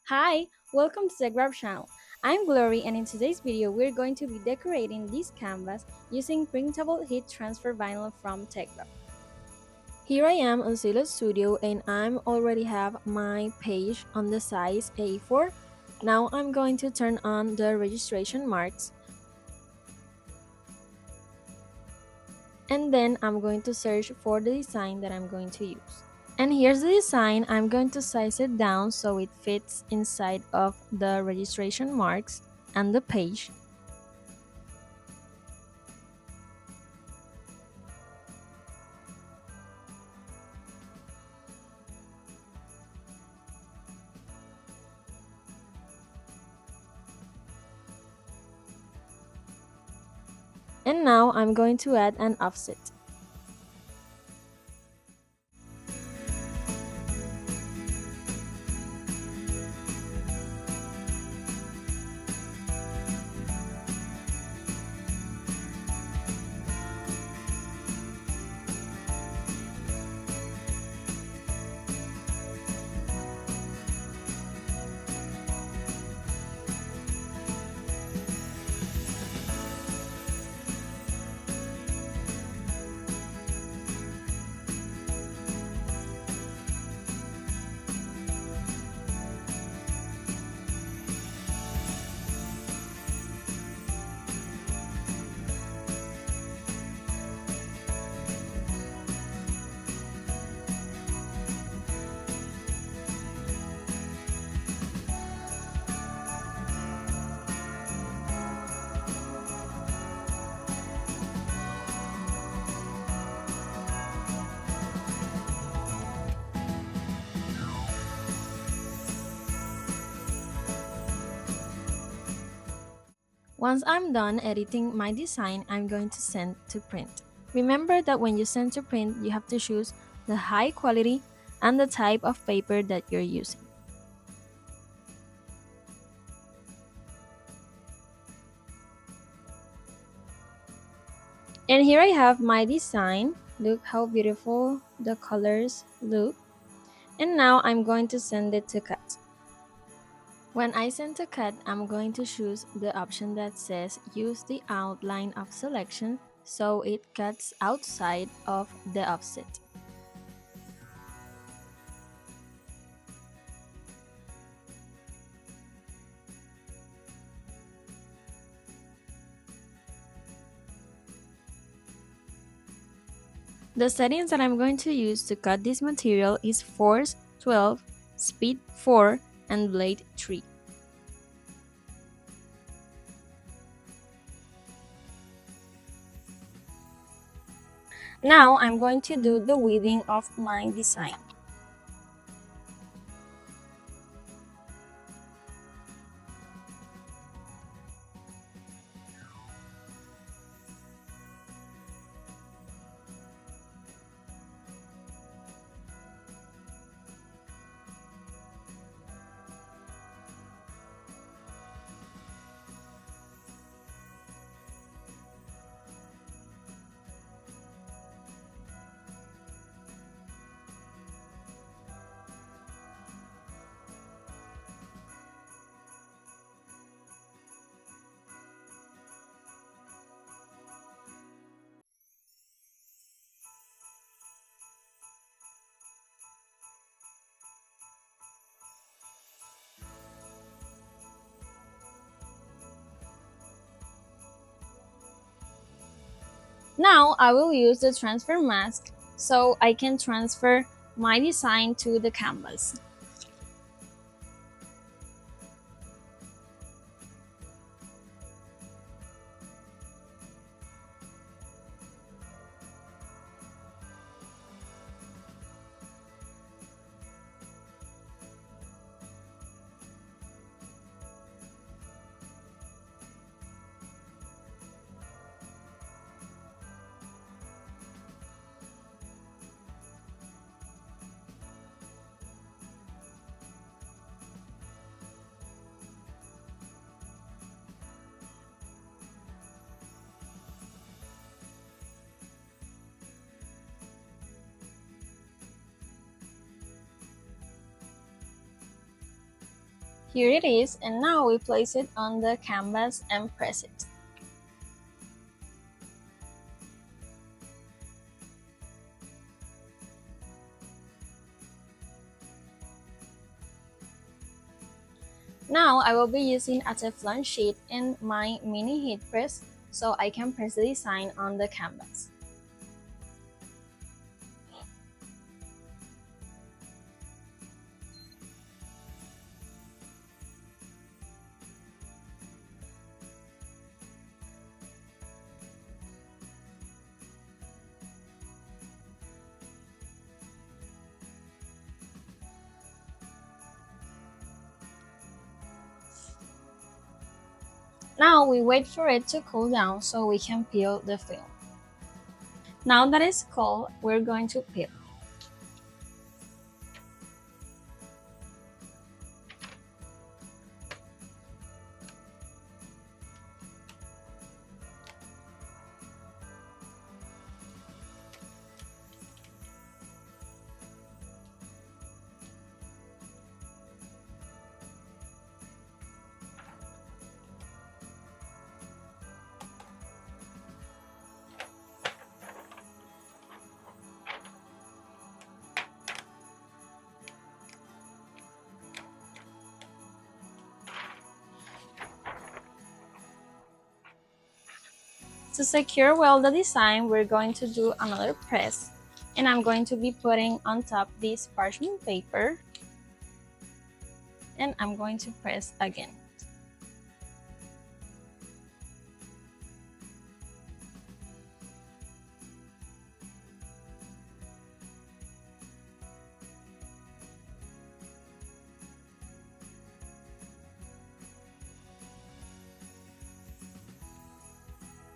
Hi, welcome to the Grab channel. I'm Glory and in today's video we're going to be decorating this canvas using printable heat transfer vinyl from TechGrab. Here I am on Zilla Studio and I already have my page on the size A4. Now I'm going to turn on the registration marks and then I'm going to search for the design that I'm going to use. And here's the design. I'm going to size it down so it fits inside of the registration marks and the page. And now I'm going to add an offset. Once I'm done editing my design, I'm going to send to print. Remember that when you send to print, you have to choose the high quality and the type of paper that you're using. And here I have my design. Look how beautiful the colors look. And now I'm going to send it to cut. When I send to cut, I'm going to choose the option that says use the outline of selection so it cuts outside of the offset. The settings that I'm going to use to cut this material is force 12, speed 4, and blade 3. Now I'm going to do the weaving of my design. Now I will use the transfer mask so I can transfer my design to the canvas. Here it is, and now we place it on the canvas and press it. Now I will be using a Teflon sheet and my mini heat press so I can press the design on the canvas. Now we wait for it to cool down so we can peel the film. Now that it's cold, we're going to peel. To secure well the design, we're going to do another press, and I'm going to be putting on top this parchment paper, and I'm going to press again.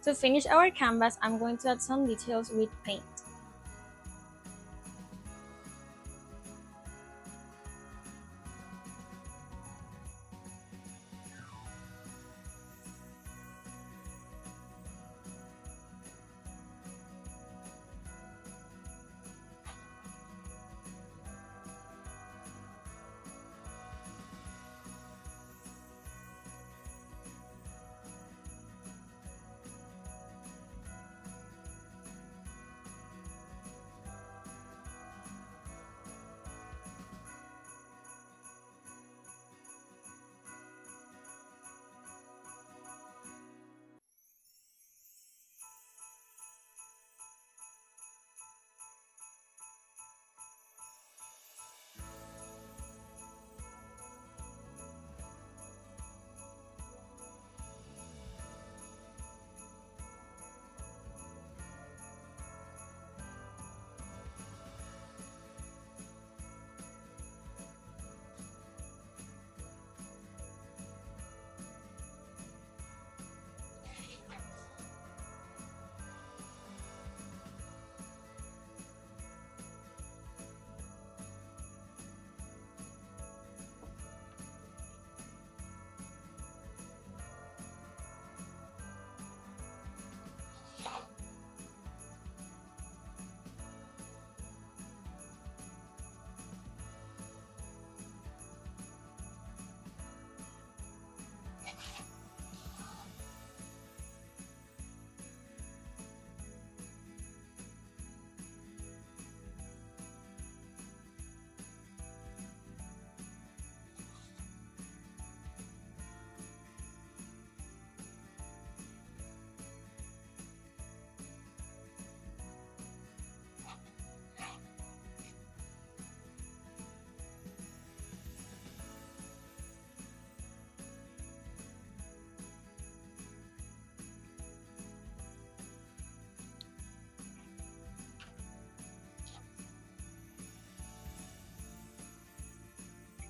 To finish our canvas, I'm going to add some details with paint.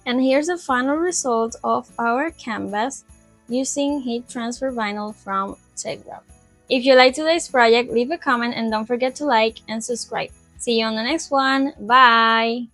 And here's the final result of our canvas using heat transfer vinyl from TechWrap. If you like today's project, leave a comment and don't forget to like and subscribe. See you on the next one. Bye!